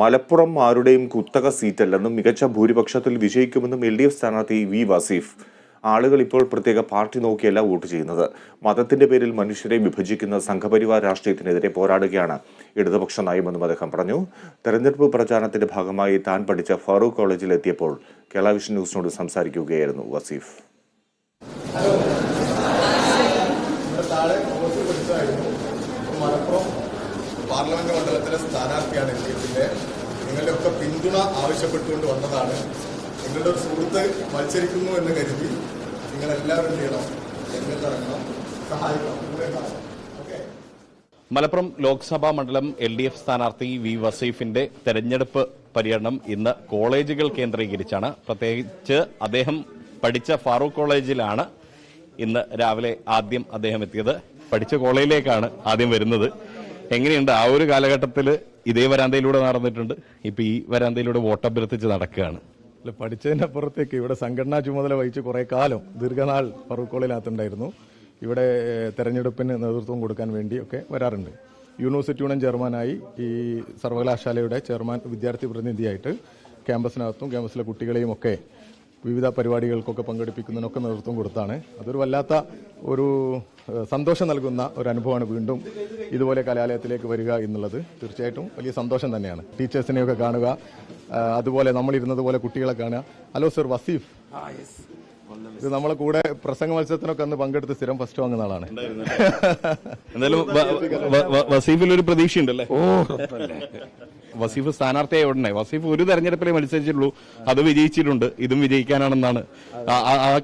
മലപ്പുറം ആരുടെയും കുത്തക സീറ്റല്ലെന്നും മികച്ച ഭൂരിപക്ഷത്തിൽ വിജയിക്കുമെന്നും LDF സ്ഥാനാർത്ഥി വി വസീഫ്. ആളുകൾ ഇപ്പോൾ പ്രത്യേക പാർട്ടി നോക്കിയല്ല വോട്ട് ചെയ്യുന്നത്. മതത്തിന്റെ പേരിൽ മനുഷ്യരെ വിഭജിക്കുന്ന സംഘപരിവാർ രാഷ്ട്രീയത്തിനെതിരെ പോരാടുകയാണ് ഇടതുപക്ഷ നയമെന്നും അദ്ദേഹം പറഞ്ഞു. തെരഞ്ഞെടുപ്പ് പ്രചാരണത്തിന്റെ ഭാഗമായി താൻ പഠിച്ച ഫാറൂഖ് കോളേജിൽ എത്തിയപ്പോൾ കേരള വിഷൻ ന്യൂസിനോട് സംസാരിക്കുകയായിരുന്നു വസീഫ്. പാർലമെന്റ് മണ്ഡലത്തിലെ സ്ഥാനാർത്ഥിയാണ് LDFന്റെ. നിങ്ങളുടെയൊക്കെ പിന്തുണ ആവശ്യപ്പെട്ടുകൊണ്ട് വന്നതാണ്. നിങ്ങളുടെ ഒരു സുഹൃത്ത് മത്സരിക്കുന്നു എന്ന് കരുതി നിങ്ങളെല്ലാവരും ചെയ്യണം, രംഗത്തിറങ്ങണം, സഹായിക്കണം. മലപ്പുറം ലോക്സഭാ മണ്ഡലം LDF സ്ഥാനാർത്ഥി വി വസീഫിന്റെ തെരഞ്ഞെടുപ്പ് പര്യടനം ഇന്ന് കോളേജുകൾ കേന്ദ്രീകരിച്ചാണ്. പ്രത്യേകിച്ച് അദ്ദേഹം പഠിച്ച ഫാറൂഖ് കോളേജിലാണ് ഇന്ന് രാവിലെ ആദ്യം അദ്ദേഹം എത്തിയത്. പഠിച്ച കോളേജിലേക്കാണ് ആദ്യം വരുന്നത്. എങ്ങനെയുണ്ട് ആ ഒരു കാലഘട്ടത്തിൽ ഇതേ വരാന്തയിലൂടെ നടന്നിട്ടുണ്ട്, ഇപ്പൊ ഈ വരാന്തയിലൂടെ വോട്ടഭ്യർത്ഥിച്ച് നടക്കുകയാണ്? പഠിച്ചതിന്റെ അപ്പുറത്തേക്ക് ഇവിടെ സംഘടനാ ചുമതല വഹിച്ച് കുറെ കാലം ദീർഘനാൾ ഫറൂഖ് കോളേജിനകത്തുണ്ടായിരുന്നു. ഇവിടെ തെരഞ്ഞെടുപ്പിന് നേതൃത്വം കൊടുക്കാൻ വേണ്ടി ഒക്കെ വരാറുണ്ട്. യൂണിവേഴ്സിറ്റി യൂണിയൻ ചെയർമാനായി ഈ സർവകലാശാലയുടെ ചെയർമാൻ വിദ്യാർത്ഥി പ്രതിനിധിയായിട്ട് ക്യാമ്പസിനകത്തും ക്യാമ്പസിലെ കുട്ടികളെയും ഒക്കെ വിവിധ പരിപാടികൾക്കൊക്കെ പങ്കെടുപ്പിക്കുന്നതിനൊക്കെ നേതൃത്വം കൊടുത്താണ്. അതൊരു വല്ലാത്ത ഒരു സന്തോഷം നൽകുന്ന ഒരു അനുഭവമാണ്. വീണ്ടും ഇതുപോലെ കലാലയത്തിലേക്ക് വരിക എന്നുള്ളത് തീർച്ചയായിട്ടും വലിയ സന്തോഷം തന്നെയാണ്. ടീച്ചേഴ്സിനെയൊക്കെ കാണുക, അതുപോലെ നമ്മളിരുന്നത് പോലെ കുട്ടികളെ കാണുക. Hello sir, Waseef. ഇത് നമ്മളെ കൂടെ പ്രസംഗ മത്സരത്തിനൊക്കെ അന്ന് പങ്കെടുത്ത് സ്ഥിരം ഫസ്റ്റ് വാങ്ങുന്ന ആളാണ്. എന്തായാലും വസീഫിൽ ഒരു പ്രതീക്ഷയുണ്ടല്ലേ? വസീഫ് സ്ഥാനാർത്ഥിയായ ഉടനെ വസീഫ് ഒരു തെരഞ്ഞെടുപ്പിലെ മത്സരിച്ചിട്ടുള്ളൂ, അത് വിജയിച്ചിട്ടുണ്ട്, ഇതും വിജയിക്കാനാണെന്നാണ്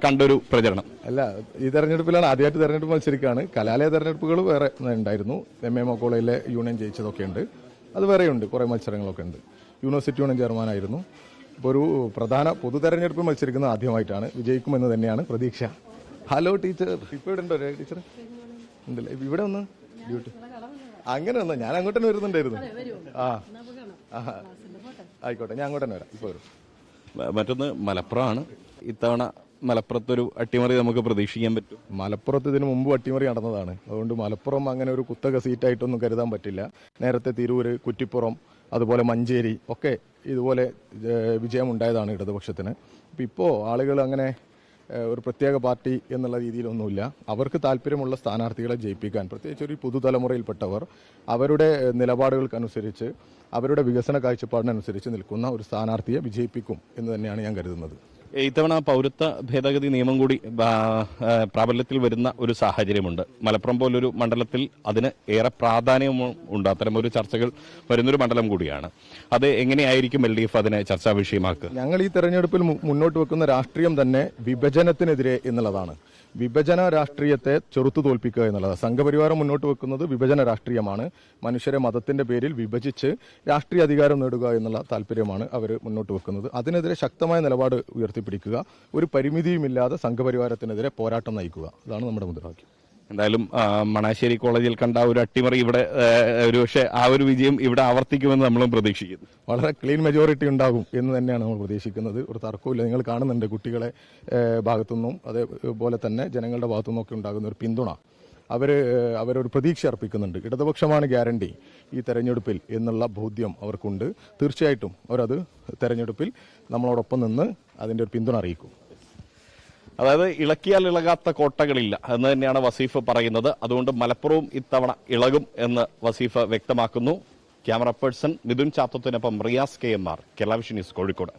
കണ്ടൊരു പ്രചരണം. അല്ല, ഈ തെരഞ്ഞെടുപ്പിലാണ് ആദ്യമായിട്ട് തെരഞ്ഞെടുപ്പ് മത്സരിക്കുകയാണ്. കലാലയ തെരഞ്ഞെടുപ്പുകൾ വേറെ ഉണ്ടായിരുന്നു. MMO കോളേജിലെ യൂണിയൻ ജയിച്ചതൊക്കെ ഉണ്ട്, അത് വേറെയുണ്ട്, കുറെ മത്സരങ്ങളൊക്കെ ഉണ്ട്. യൂണിവേഴ്സിറ്റി യൂണിയൻ ചെയർമാനായിരുന്നു. ഇപ്പോൾ ഒരു പ്രധാന പൊതു തെരഞ്ഞെടുപ്പ് മത്സരിക്കുന്നത് ആദ്യമായിട്ടാണ്. വിജയിക്കുമെന്ന് തന്നെയാണ് പ്രതീക്ഷ. ഹലോ ടീച്ചർ, ഇപ്പോൾ ഇവിടെ ഉണ്ടോ ടീച്ചർ? ഉണ്ടല്ലേ, ഇവിടെ ഒന്ന് ഡ്യൂട്ടി അങ്ങനെ വന്നോ? ഞാൻ അങ്ങോട്ട് തന്നെ വരുന്നുണ്ടായിരുന്നു. ആയിക്കോട്ടെ, ഞാൻ അങ്ങോട്ട് തന്നെ വരാം. ഇപ്പോൾ വരും. മറ്റൊന്ന് മലപ്പുറമാണ്. ഇത്തവണ മലപ്പുറത്തൊരു അട്ടിമറി നമുക്ക് പ്രതീക്ഷിക്കാൻ പറ്റും. മലപ്പുറത്ത് ഇതിനു മുമ്പ് അട്ടിമറി നടന്നതാണ്. അതുകൊണ്ട് മലപ്പുറം അങ്ങനെ ഒരു കുത്തക സീറ്റായിട്ടൊന്നും കരുതാൻ പറ്റില്ല. നേരത്തെ തിരൂര്, കുറ്റിപ്പുറം, അതുപോലെ മഞ്ചേരി ഒക്കെ ഇതുപോലെ വിജയമുണ്ടായതാണ് ഇടതുപക്ഷത്തിന്. ഇപ്പോൾ ആളുകൾ അങ്ങനെ ഒരു പ്രത്യേക പാർട്ടി എന്നുള്ള രീതിയിലൊന്നുമില്ല. അവർക്ക് താല്പര്യമുള്ള സ്ഥാനാർത്ഥികളെ ജയിപ്പിക്കാൻ, പ്രത്യേകിച്ച് ഒരു പുതുതലമുറയിൽപ്പെട്ടവർ അവരുടെ നിലപാടുകൾക്കനുസരിച്ച് അവരുടെ വികസന കാഴ്ചപ്പാടിനനുസരിച്ച് നിൽക്കുന്ന ഒരു സ്ഥാനാർത്ഥിയെ വിജയിപ്പിക്കും എന്ന് തന്നെയാണ് ഞാൻ കരുതുന്നത്. ഇത്തവണ പൗരത്വ ഭേദഗതി നിയമം കൂടി പ്രാബല്യത്തിൽ വരുന്ന ഒരു സാഹചര്യമുണ്ട്. മലപ്പുറം പോലൊരു മണ്ഡലത്തിൽ അതിന് ഏറെ പ്രാധാന്യവും ഉണ്ട്. അത്തരം ഒരു ചർച്ചകൾ വരുന്നൊരു മണ്ഡലം കൂടിയാണ്. അത് എങ്ങനെയായിരിക്കും LDF അതിനെ ചർച്ചാ വിഷയമാക്കുക? ഞങ്ങൾ ഈ തെരഞ്ഞെടുപ്പിൽ മുന്നോട്ട് വെക്കുന്ന രാഷ്ട്രീയം തന്നെ വിഭജനത്തിനെതിരെ എന്നുള്ളതാണ്. വിഭജന രാഷ്ട്രീയത്തെ ചെറുത്തു തോൽപ്പിക്കുക എന്നുള്ളത്. സംഘപരിവാരം മുന്നോട്ട് വെക്കുന്നത് വിഭജന രാഷ്ട്രീയമാണ്. മനുഷ്യരെ മതത്തിന്റെ പേരിൽ വിഭജിച്ച് രാഷ്ട്രീയ അധികാരം നേടുക എന്നുള്ള താല്പര്യമാണ് അവർ മുന്നോട്ട് വെക്കുന്നത്. അതിനെതിരെ ശക്തമായ നിലപാട് ഉയർത്തിപ്പിടിക്കുക, ഒരു പരിമിതിയുമില്ലാതെ സംഘപരിവാരത്തിനെതിരെ പോരാട്ടം നയിക്കുക, അതാണ് നമ്മുടെ മുദ്രാവാക്യം. എന്തായാലും മണാശ്ശേരി കോളേജിൽ കണ്ട ഒരു അട്ടിമറി ഇവിടെ ഒരുപക്ഷെ ആ ഒരു വിജയം ഇവിടെ ആവർത്തിക്കുമെന്ന് നമ്മളും പ്രതീക്ഷിക്കുന്നു. വളരെ ക്ലീൻ മെജോറിറ്റി ഉണ്ടാകും എന്ന് തന്നെയാണ് നമ്മൾ പ്രതീക്ഷിക്കുന്നത്. ഒരു തർക്കമില്ല. നിങ്ങൾ കാണുന്നുണ്ട് കുട്ടികളെ ഭാഗത്തുനിന്നും അതേപോലെ തന്നെ ജനങ്ങളുടെ ഭാഗത്തുനിന്നും ഒക്കെ ഉണ്ടാകുന്ന ഒരു പിന്തുണ. അവരൊരു പ്രതീക്ഷ അർപ്പിക്കുന്നുണ്ട്. ഇടതുപക്ഷമാണ് ഗ്യാരണ്ടി ഈ തെരഞ്ഞെടുപ്പിൽ എന്നുള്ള ബോധ്യം അവർക്കുണ്ട്. തീർച്ചയായിട്ടും അവരത് തെരഞ്ഞെടുപ്പിൽ നമ്മളോടൊപ്പം നിന്ന് അതിന്റെ ഒരു പിന്തുണ അറിയിക്കും. അതായത് ഇളക്കിയാൽ ഇളകാത്ത കോട്ടകളില്ല എന്ന് തന്നെയാണ് വസീഫ് പറയുന്നത്. അതുകൊണ്ട് മലപ്പുറവും ഇത്തവണ ഇളകും എന്ന് വസീഫ് വ്യക്തമാക്കുന്നു. ക്യാമറ പേഴ്സൺ മിഥുൻ ചാത്തത്തിനൊപ്പം Riyas KMR, Kerala vision news, Kozhikode.